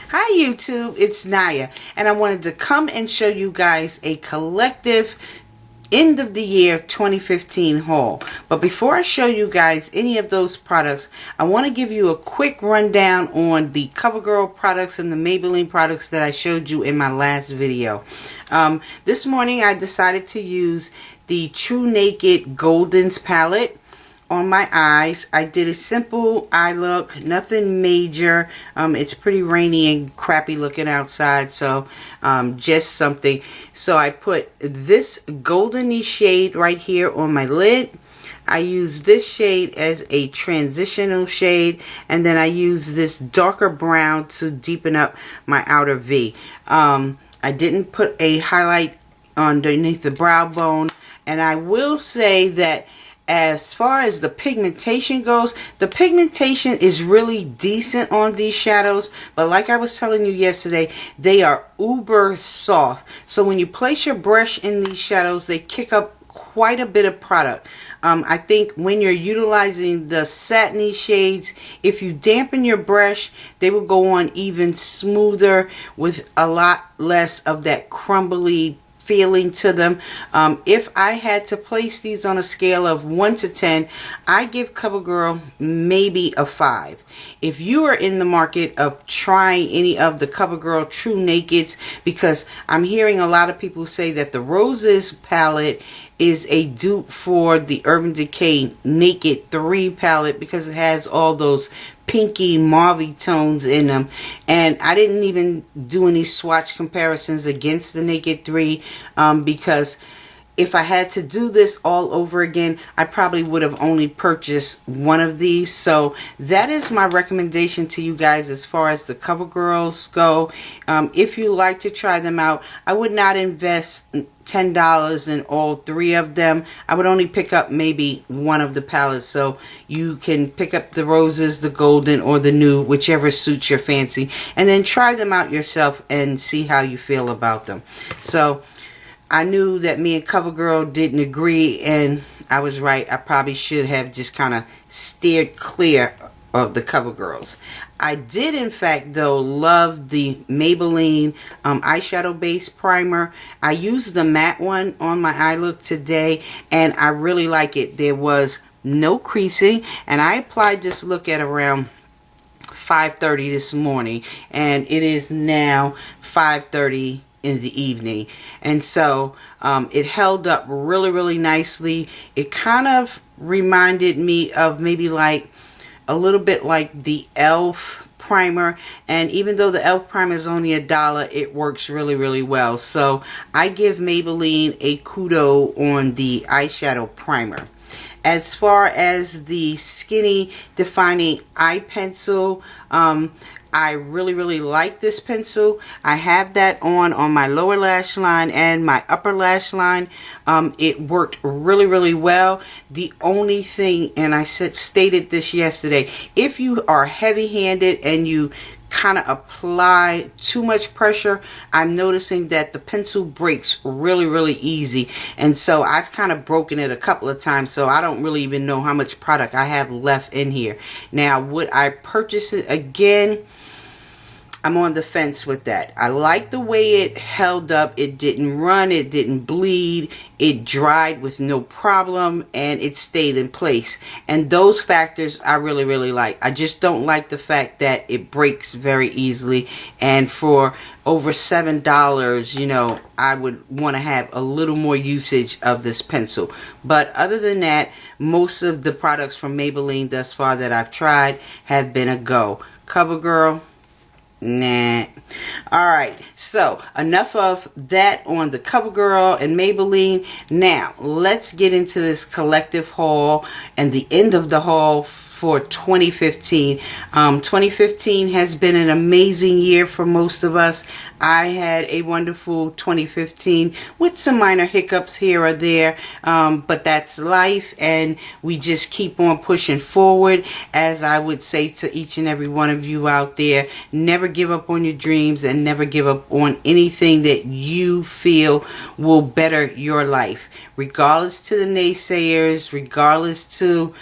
Hi YouTube, it's Naya, and I wanted to come and show you guys a collective end of the year 2015 haul. But before I show you guys any of those products, I want to give you a quick rundown on the CoverGirl products and the Maybelline products that I showed you in my last video. This morning I decided to use the True Naked Goldens palette on my eyes. I did a simple eye look, nothing major. It's pretty rainy and crappy looking outside, so just something. So I put this goldeny shade right here on my lid. I use this shade as a transitional shade, and then I use this darker brown to deepen up my outer V. I didn't put a highlight underneath the brow bone, and I will say that as far as the pigmentation goes, the pigmentation is really decent on these shadows, but like I was telling you yesterday, they are uber soft. So when you place your brush in these shadows, they kick up quite a bit of product. I think when you're utilizing the satiny shades, if you dampen your brush, they will go on even smoother with a lot less of that crumbly feeling to them. If I had to place these on a scale of 1 to 10, I give CoverGirl maybe a 5. If you are in the market of trying any of the CoverGirl True Nakeds, because I'm hearing a lot of people say that the Roses palette is a dupe for the Urban Decay Naked 3 palette because it has all those pinky mauvey tones in them, and I didn't even do any swatch comparisons against the Naked 3 because if I had to do this all over again, I probably would have only purchased one of these. So that is my recommendation to you guys as far as the CoverGirls go. If you like to try them out, I would not invest $10 in all 3 of them. I would only pick up maybe one of the palettes, so you can pick up the Roses, the Golden, or the Nude, whichever suits your fancy, and then try them out yourself and see how you feel about them. So I knew that me and CoverGirl didn't agree, and I was right. I probably should have just kind of steered clear of the CoverGirls. I did, in fact, though, love the Maybelline eyeshadow base primer. I used the matte one on my eye look today, and I really like it. There was no creasing, and I applied this look at around 5:30 this morning, and it is now 5:30 in the evening, and so it held up really nicely. It kind of reminded me of maybe like a little bit like the e.l.f. primer, and even though the e.l.f. primer is only $1, it works really well. So I give Maybelline a kudo on the eyeshadow primer. As far as the Skinny Defining Eye Pencil, I really like this pencil. I have that on my lower lash line and my upper lash line. It worked really well. The only thing, and I stated this yesterday, if you are heavy-handed and you kind of apply too much pressure, I'm noticing that the pencil breaks really easy, and so I've kind of broken it a couple of times, so I don't really even know how much product I have left in here. Now, would I purchase it again? I'm on the fence with that. I like the way it held up. It didn't run, it didn't bleed, it dried with no problem, and it stayed in place. And those factors I really like. I just don't like the fact that it breaks very easily, and for over $7, you know, I would want to have a little more usage of this pencil. But other than that, most of the products from Maybelline thus far that I've tried have been a go. CoverGirl, nah. Alright, so enough of that on the CoverGirl and Maybelline. Now let's get into this collective haul and the end of the haul for 2015. 2015 has been an amazing year for most of us. I had a wonderful 2015 with some minor hiccups here or there, but that's life, and we just keep on pushing forward. As I would say to each and every one of you out there, never give up on your dreams and never give up on anything that you feel will better your life, regardless to the naysayers, regardless to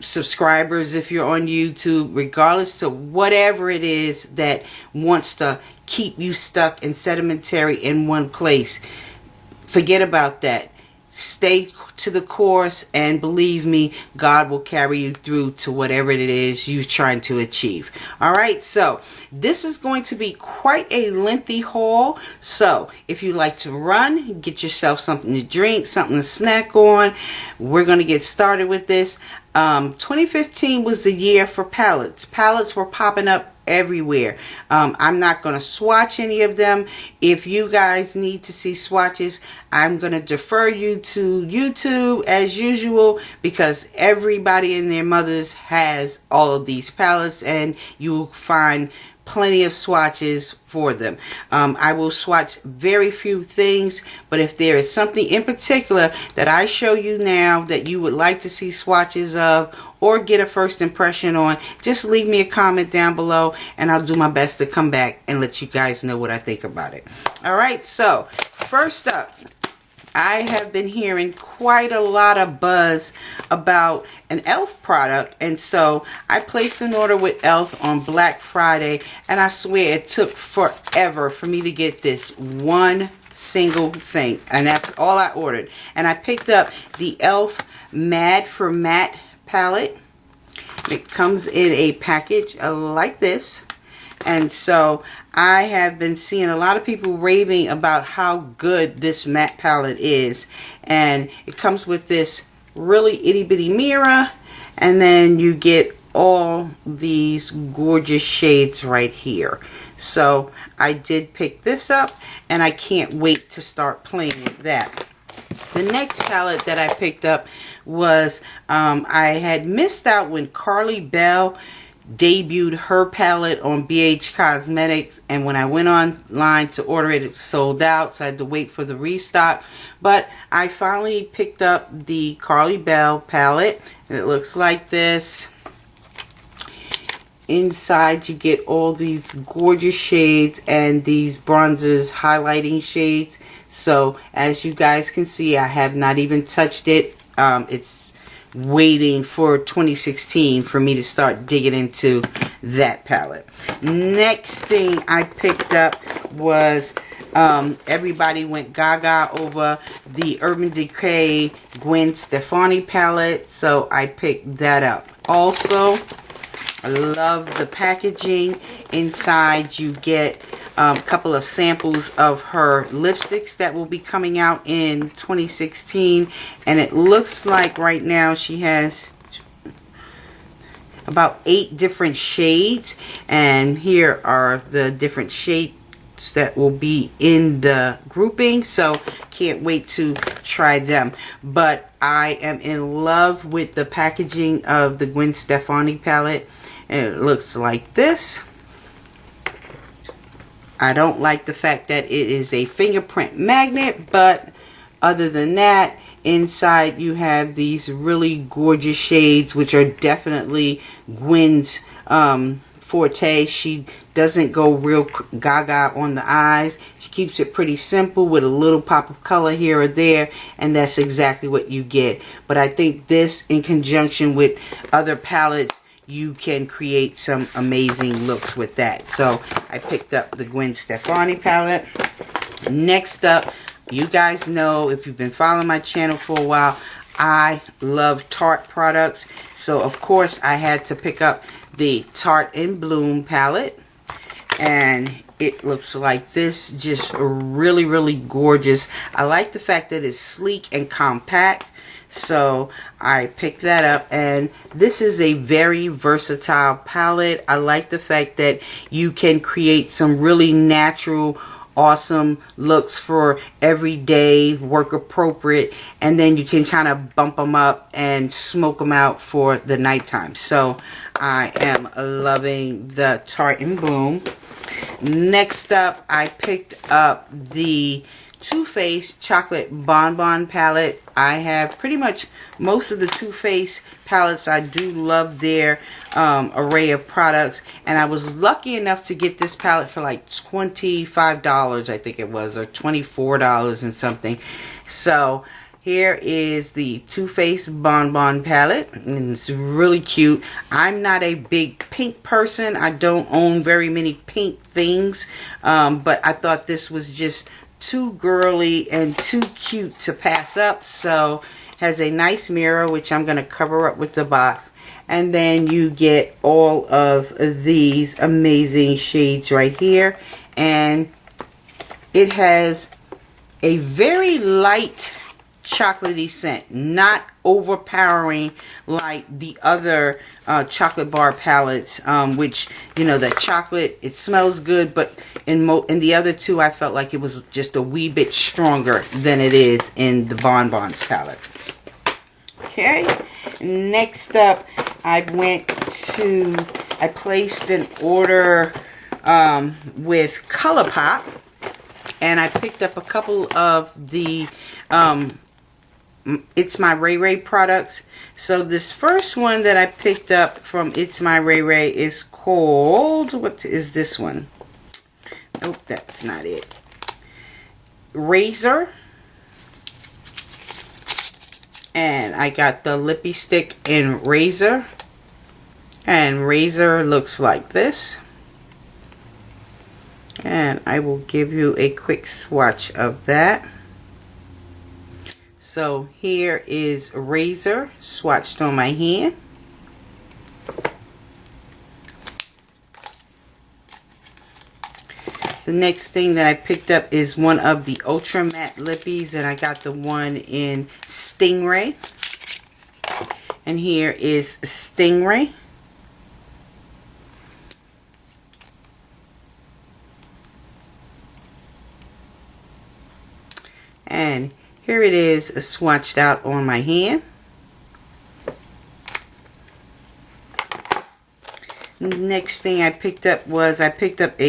subscribers if you're on YouTube, regardless to whatever it is that wants to keep you stuck and sedimentary in one place. Forget about that. Stay to the course, and believe me, God will carry you through to whatever it is you're trying to achieve. Alright, so this is going to be quite a lengthy haul. So if you like to run, get yourself something to drink, something to snack on. We're going to get started with this. 2015 was the year for palettes. Palettes were popping up everywhere. I'm not going to swatch any of them. If you guys need to see swatches, I'm going to defer you to YouTube as usual, because everybody and their mothers has all of these palettes, and you'll find plenty of swatches for them. I will swatch very few things, but if there is something in particular that I show you now that you would like to see swatches of or get a first impression on, just leave me a comment down below and I'll do my best to come back and let you guys know what I think about it. Alright, so first up, I have been hearing quite a lot of buzz about an e.l.f. product, and so I placed an order with e.l.f. on Black Friday, and I swear it took forever for me to get this one single thing, and that's all I ordered. And I picked up the e.l.f. Mad for Matte palette. It comes in a package like this. And so I have been seeing a lot of people raving about how good this matte palette is. And it comes with this really itty bitty mirror. And then you get all these gorgeous shades right here. So I did pick this up, and I can't wait to start playing with that. The next palette that I picked up was, I had missed out when Carly Bell debuted her palette on BH Cosmetics, and when I went online to order it, it sold out, so I had to wait for the restock. But I finally picked up the Carly Bell palette, and it looks like this. Inside you get all these gorgeous shades and these bronzers highlighting shades. So as you guys can see, I have not even touched it. It's waiting for 2016 for me to start digging into that palette. Next thing I picked up was, everybody went gaga over the Urban Decay Gwen Stefani palette, so I picked that up. Also, I love the packaging. Inside you get a couple of samples of her lipsticks that will be coming out in 2016, and it looks like right now she has about 8 different shades, and here are the different shades that will be in the grouping, so can't wait to try them. But I am in love with the packaging of the Gwen Stefani palette, and it looks like this. I don't like the fact that it is a fingerprint magnet, but other than that, inside you have these really gorgeous shades, which are definitely Gwen's forte. She doesn't go real gaga on the eyes. She keeps it pretty simple with a little pop of color here or there, and that's exactly what you get. But I think this, in conjunction with other palettes, you can create some amazing looks with that. So I picked up the Gwen Stefani palette. Next up, you guys know, if you've been following my channel for a while, I love Tarte products. So of course I had to pick up the Tarte in Bloom palette, and it looks like this. Just really, really gorgeous. I like the fact that it's sleek and compact. So I picked that up, and this is a very versatile palette. I like the fact that you can create some really natural, awesome looks for everyday, work appropriate, and then you can kind of bump them up and smoke them out for the nighttime. So I am loving the Tarte in Bloom. Next up, I picked up the Too Faced Chocolate Bonbon palette. I have pretty much most of the Too Faced palettes. I do love their array of products, and I was lucky enough to get this palette for like $25, I think it was, or $24 and something. So Here is the Too Faced Bonbon palette, and it's really cute. I'm not a big pink person. I don't own very many pink things, but I thought this was just too girly and too cute to pass up. So has a nice mirror, which I'm going to cover up with the box, and then you get all of these amazing shades right here, and it has a very light chocolatey scent, not overpowering like the other chocolate bar palettes, which, you know, that chocolate, it smells good, but in the other two I felt like it was just a wee bit stronger than it is in the Bonbons palette. Okay, next up I placed an order with ColourPop, and I picked up a couple of the It's My Ray Ray products. So this first one that I picked up from It's My Ray Ray is called, what is this one? Oh, that's not it. Razor. And I got the lippy stick in Razor. And Razor looks like this. And I will give you a quick swatch of that. So here is Razor swatched on my hand. The next thing that I picked up is one of the Ultra Matte Lippies, and I got the one in Stingray. And here is Stingray. And here it is swatched out on my hand. Next thing I picked up was a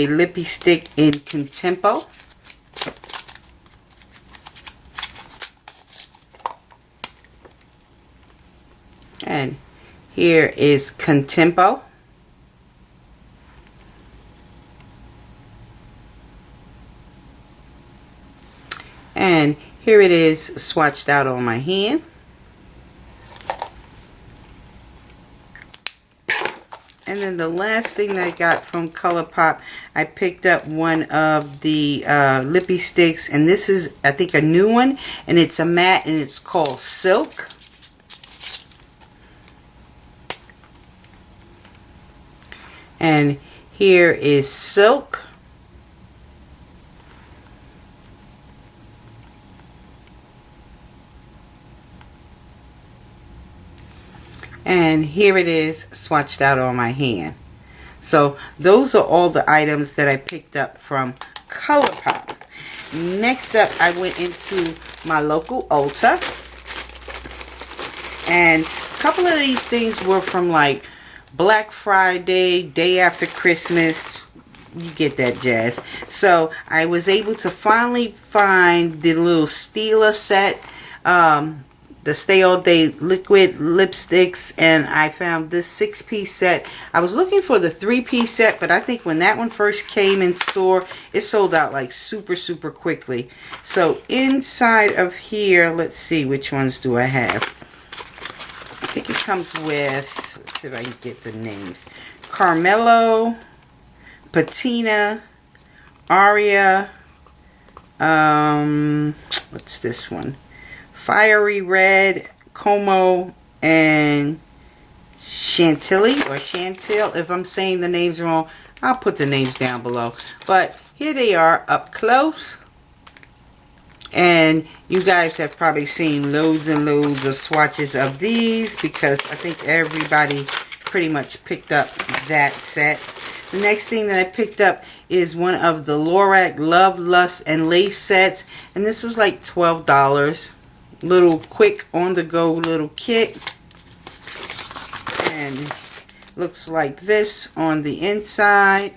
lippy stick in Contempo. And here is Contempo. And here it is swatched out on my hand. And then the last thing that I got from ColourPop, I picked up one of the lippy sticks, and this is, I think, a new one, and it's a matte, and it's called Silk. And here is Silk. And here it is swatched out on my hand. So those are all the items that I picked up from ColourPop. Next up, I went into my local Ulta. And a couple of these things were from like Black Friday, day after Christmas. You get that jazz. So I was able to finally find the little Stilla set. The Stay All Day liquid lipsticks, and I found this 6-piece set. I was looking for the 3-piece set, but I think when that one first came in store, it sold out like super quickly. So inside of here, let's see, which ones do I have? I think it comes with, let's see if I can get the names. CARAMELLO, PATINA, ARIA, what's this one? Fiery Red, Como, and Chantilly, or Chantil. If I'm saying the names wrong, I'll put the names down below. But here they are up close. And you guys have probably seen loads and loads of swatches of these, because I think everybody pretty much picked up that set. The next thing that I picked up is one of the Lorac Love, Lust, and Lace sets. And this was like $12. Little quick on the go little kit, and looks like this on the inside.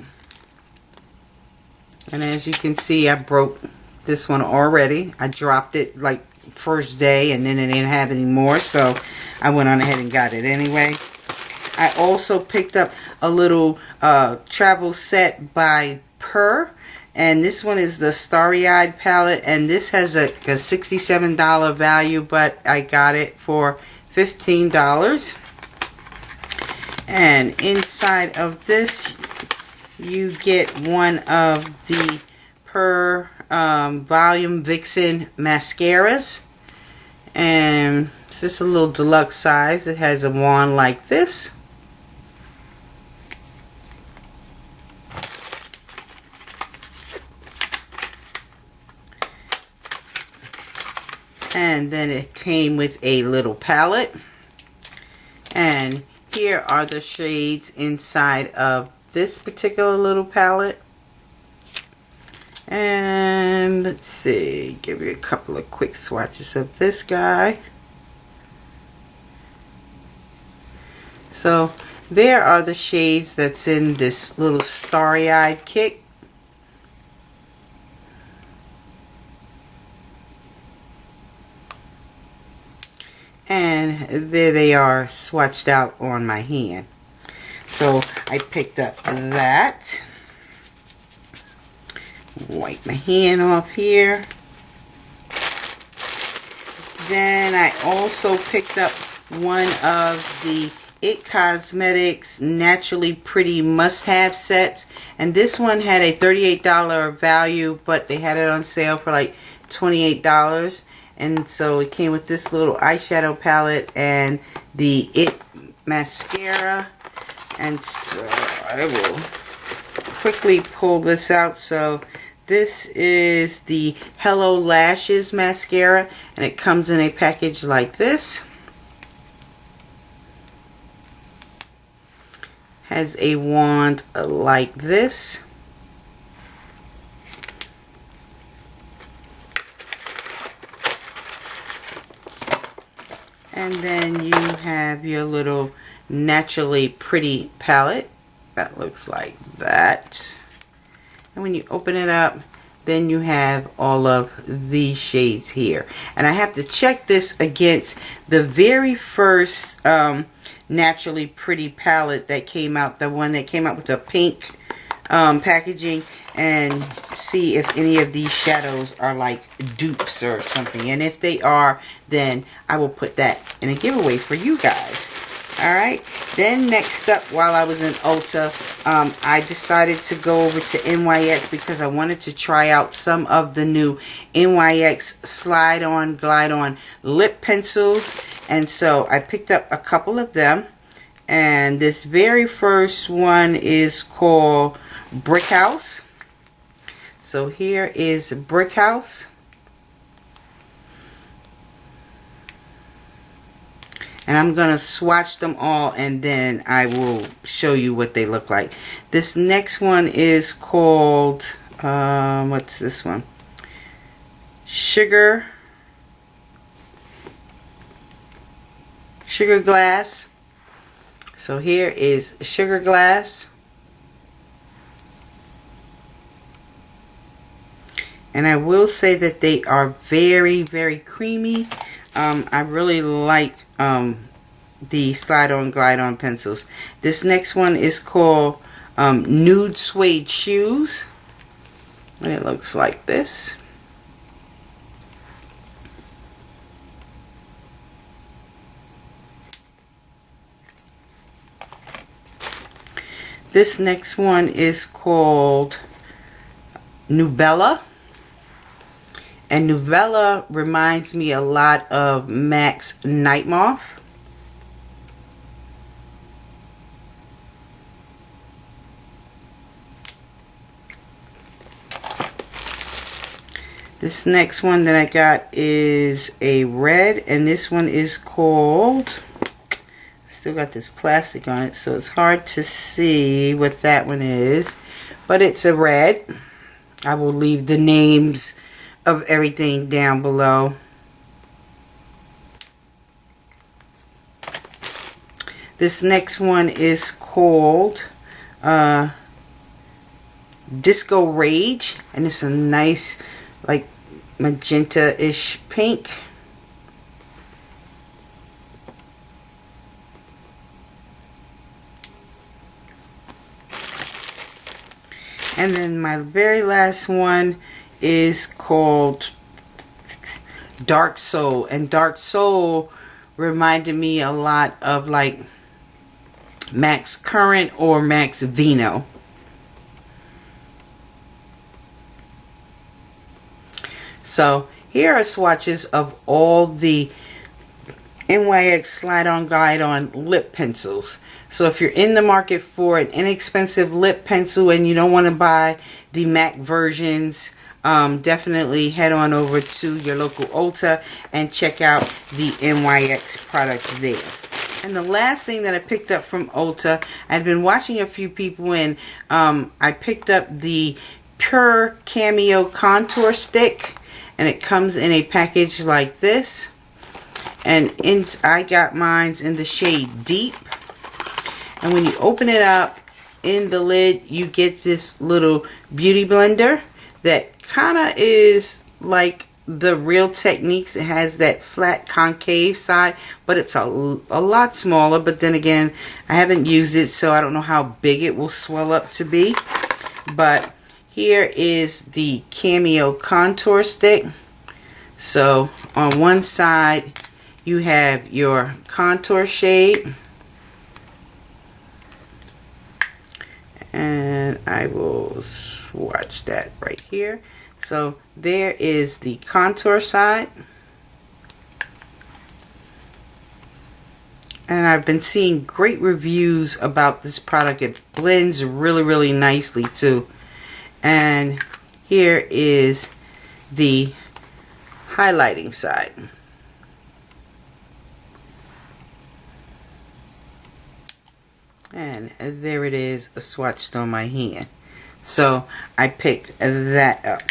And as you can see, I broke this one already. I dropped it like first day, and then it didn't have any more, so I went on ahead and got it anyway. I also picked up a little travel set by Purr, And this one is the Starry Eyed palette, and this has a $67 value, but I got it for $15. And inside of this, you get one of the Volume Vixen mascaras. And it's just a little deluxe size. It has a wand like this. And then it came with a little palette. And here are the shades inside of this particular little palette. And let's see, give you a couple of quick swatches of this guy. So there are the shades that's in this little starry-eyed kit. And there they are swatched out on my hand. So I picked up that. Wipe my hand off here. Then I also picked up one of the It Cosmetics Naturally Pretty must-have sets. And this one had a $38 value, but they had it on sale for like $28. And so it came with this little eyeshadow palette and the It mascara. And so I will quickly pull this out. So this is the Hello Lashes mascara, and it comes in a package like this. Has a wand like this. And then you have your little Naturally Pretty palette. That looks like that. And when you open it up, then you have all of these shades here. And I have to check this against the very first Naturally Pretty palette that came out, the one that came out with the pink packaging, and see if any of these shadows are like dupes or something. And if they are, then I will put that in a giveaway for you guys. Alright, then next up, while I was in Ulta, I decided to go over to NYX because I wanted to try out some of the new NYX Slide On Glide On lip pencils. And so I picked up a couple of them. And this very first one is called Brick House. So here is Brick House. And I'm going to swatch them all, and then I will show you what they look like. This next one is called, what's this one? Sugar Glass. So here is Sugar Glass. And I will say that they are very, very creamy. I really like the Slide On Glide On pencils. This next one is called Nude Suede Shoes. And it looks like this. This next one is called Nubella. And Nubella reminds me a lot of MAC's Night Moth. This next one that I got is a red, and this one is called, I still got this plastic on it, so it's hard to see what that one is, but it's a red. I will leave the names of everything down below. This next one is called Disco Rage, and it's a nice like magenta-ish pink. And then my very last one is called Dark Soul. And Dark Soul reminded me a lot of like Max Current or Max Vino. So here are swatches of all the NYX slide-on glide-on lip pencils. So if you're in the market for an inexpensive lip pencil and you don't want to buy the MAC versions, definitely head on over to your local Ulta and check out the NYX products there. And the last thing that I picked up from Ulta, I've been watching a few people and I picked up the Pure Cameo Contour Stick, and it comes in a package like this. And I got mine in the shade Deep. And when you open it up, in the lid you get this little beauty blender that kind of is like the Real Techniques. It has that flat concave side, but it's a lot smaller. But then again, I haven't used it, so I don't know how big it will swell up to be. But here is the Cameo Contour Stick. So on one side you have your contour shade, and I will swatch that right here. So there is the contour side, and I've been seeing great reviews about this product. It blends really nicely too. And here is the highlighting side. And there it is, swatched on my hand. So I picked that up.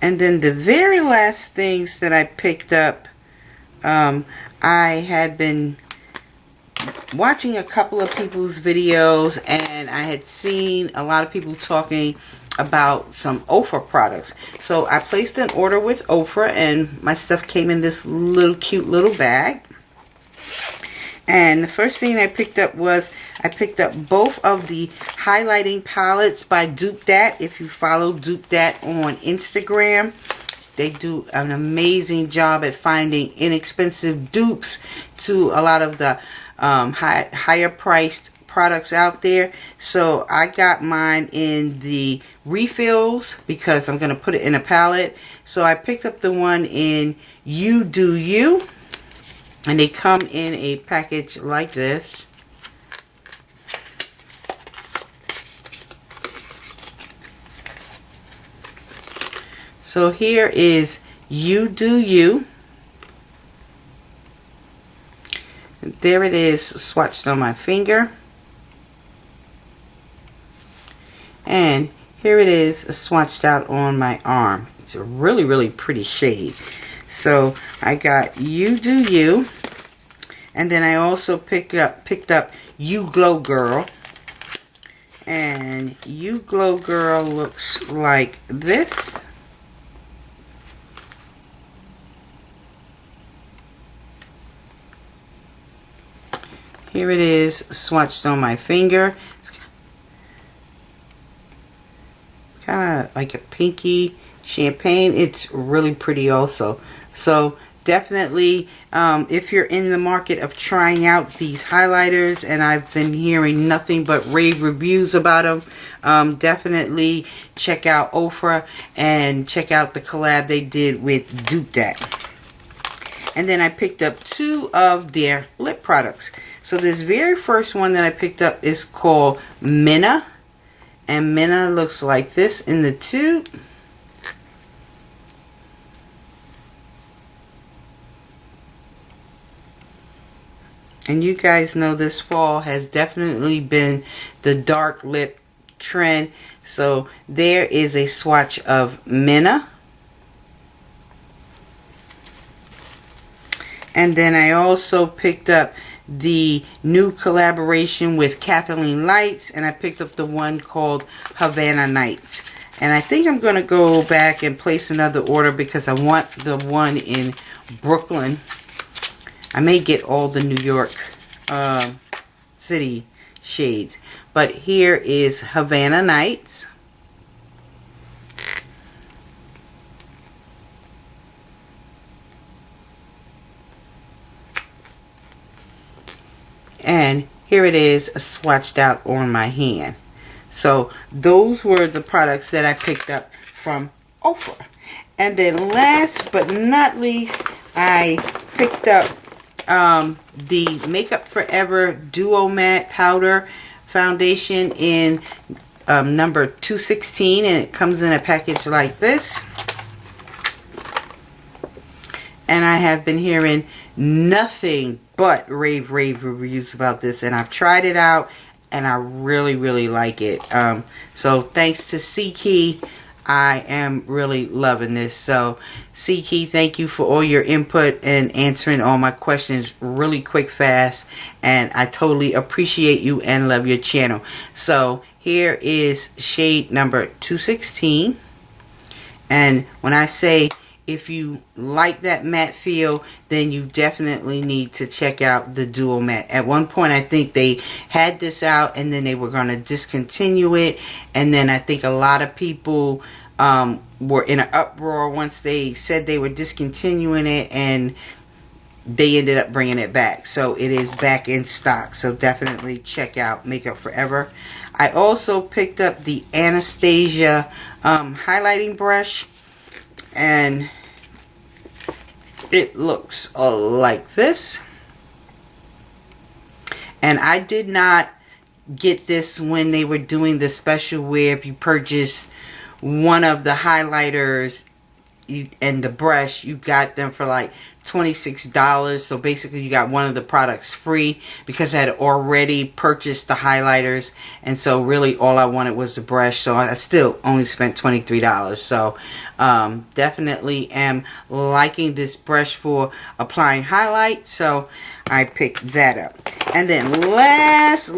And then the very last things that I picked up, I had been watching a couple of people's videos, and I had seen a lot of people talking about some Ofra products. So I placed an order with Ofra, and my stuff came in this little cute little bag. And the first thing I picked up was, I picked up both of the highlighting palettes by Dupe Dat. If you follow Dupe Dat on Instagram, they do an amazing job at finding inexpensive dupes to a lot of the higher priced products out there. So I got mine in the refills because I'm going to put it in a palette. So I picked up the one in You Do You. And they come in a package like this. So here is You Do You. And there it is, swatched on my finger. And here it is, swatched out on my arm. It's a really pretty shade. So I got You Do You, and then I also picked up You Glow Girl, and You Glow Girl looks like this. Here it is, swatched on my finger. It's kind of like a pinky champagne. It's really pretty also. So definitely, if you're in the market of trying out these highlighters, and I've been hearing nothing but rave reviews about them, definitely check out Ofra and check out the collab they did with Dupe Dat. And then I picked up two of their lip products. So this very first one that I picked up is called Minna, and Minna looks like this in the tube. And you guys know this fall has definitely been the dark lip trend. So there is a swatch of Minna. And then I also picked up the new collaboration with Kathleen Lights. And I picked up the one called Havana Nights. And I think I'm going to go back and place another order because I want the one in Brooklyn. I may get all the New York City shades. But here is Havana Nights. And here it is swatched out on my hand. So those were the products that I picked up from Ofra. And then last but not least, I picked up the Makeup Forever Duo Matte Powder Foundation in number 216, and it comes in a package like this. And I have been hearing nothing but rave reviews about this, and I've tried it out and I really like it. So thanks to C-Key, I am really loving this. So C-Key, thank you for all your input and answering all my questions really quick, fast, and I totally appreciate you and love your channel. So here is shade number 216, and when I say if you like that matte feel, then you definitely need to check out the Duo Matte. At one point, I think they had this out and then they were going to discontinue it. And then I think a lot of people were in an uproar once they said they were discontinuing it, and they ended up bringing it back. So it is back in stock. So definitely check out Makeup Forever. I also picked up the Anastasia highlighting brush, and it looks like this. And I did not get this when they were doing the special where if you purchase one of the highlighters and the brush, you got them for like $26. So basically you got one of the products free, because I had already purchased the highlighters, and so really all I wanted was the brush. So I still only spent $23. So definitely am liking this brush for applying highlight, so I picked that up. And then last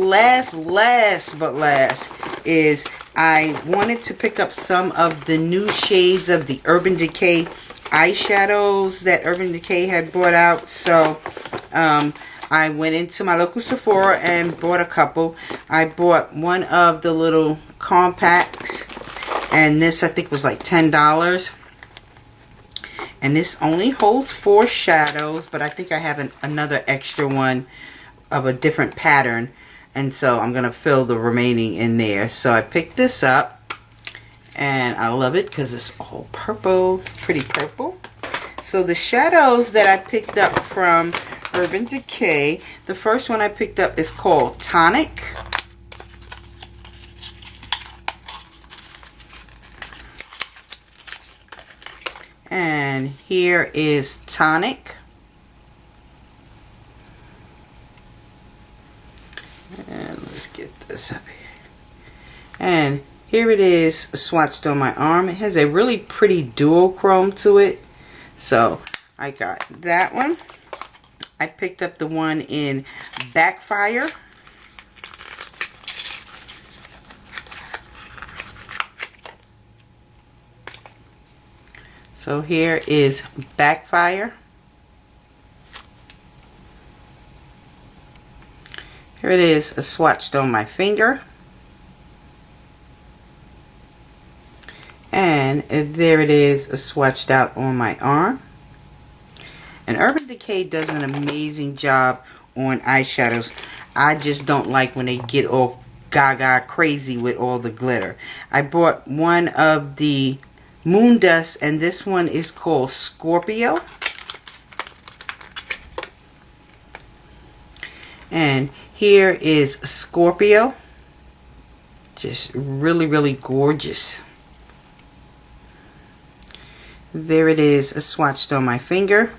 but last is I wanted to pick up some of the new shades of the Urban Decay eyeshadows that Urban Decay had brought out. So I went into my local Sephora and bought a couple. I bought one of the little compacts, and this I think was like $10. And this only holds 4 shadows, but I think I have another extra one of a different pattern, and so I'm gonna fill the remaining in there. So I picked this up, and I love it because it's all purple, pretty purple. So the shadows that I picked up from Urban Decay, the first one I picked up is called Tonic. And here is Tonic. And let's get this up here. And here it is swatched on my arm. It has a really pretty duochrome to it. So I got that one. I picked up the one in Backfire. So here is Backfire. Here it is swatched on my finger. And there it is swatched out on my arm. And Urban Decay does an amazing job on eyeshadows. I just don't like when they get all gaga crazy with all the glitter. I bought one of the Moon Dust, and this one is called Scorpio. And here is Scorpio. Just really gorgeous. There it is swatched on my finger.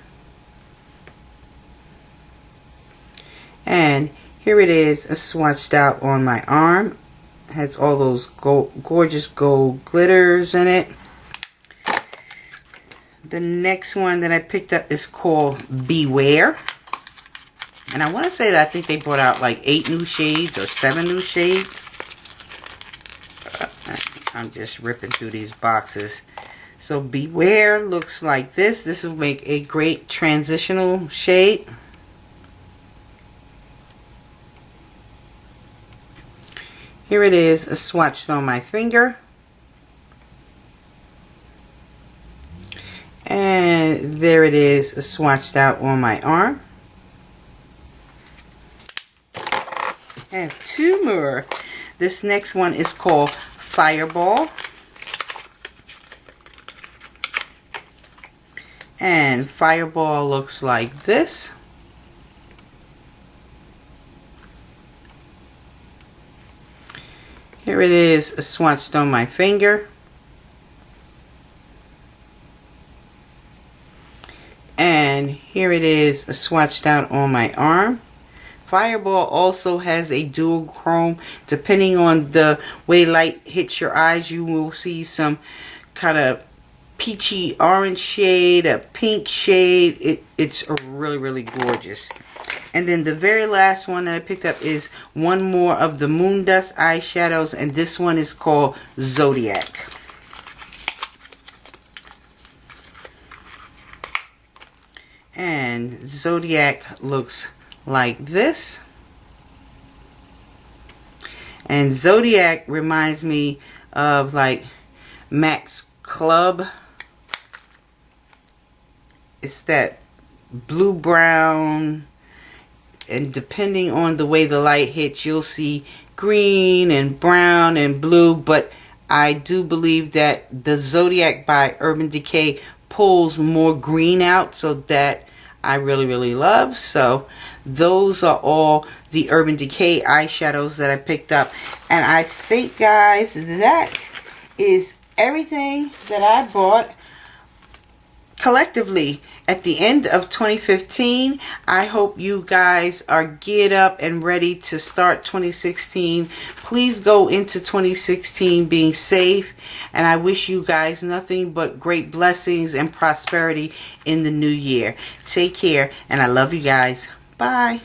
And here it is swatched out on my arm. It has all those gorgeous gold glitters in it. The next one that I picked up is called Beware. And I want to say that I think they brought out like 8 new shades or 7 new shades. I'm just ripping through these boxes. So Beware looks like this. This will make a great transitional shade. Here it is swatched on my finger. And there it is swatched out on my arm. I have two more. This next one is called Fireball. And Fireball looks like this. Here it is swatched on my finger. And here it is swatched out on my arm. Fireball also has a dual chrome. Depending on the way light hits your eyes, you will see some kind of peachy orange shade, a pink shade. It's really, really gorgeous. And then the very last one that I picked up is one more of the Moon Dust eyeshadows, and this one is called Zodiac. And Zodiac looks like this. And Zodiac reminds me of like Max Club. It's that blue brown, and depending on the way the light hits, you'll see green and brown and blue, but I do believe that the Zodiac by Urban Decay pulls more green out, so that I really, really love. So those are all the Urban Decay eyeshadows that I picked up. And I think, guys, that is everything that I bought collectively at the end of 2015. I hope you guys are geared up and ready to start 2016. Please go into 2016 being safe, and I wish you guys nothing but great blessings and prosperity in the new year. Take care, and I love you guys. Bye.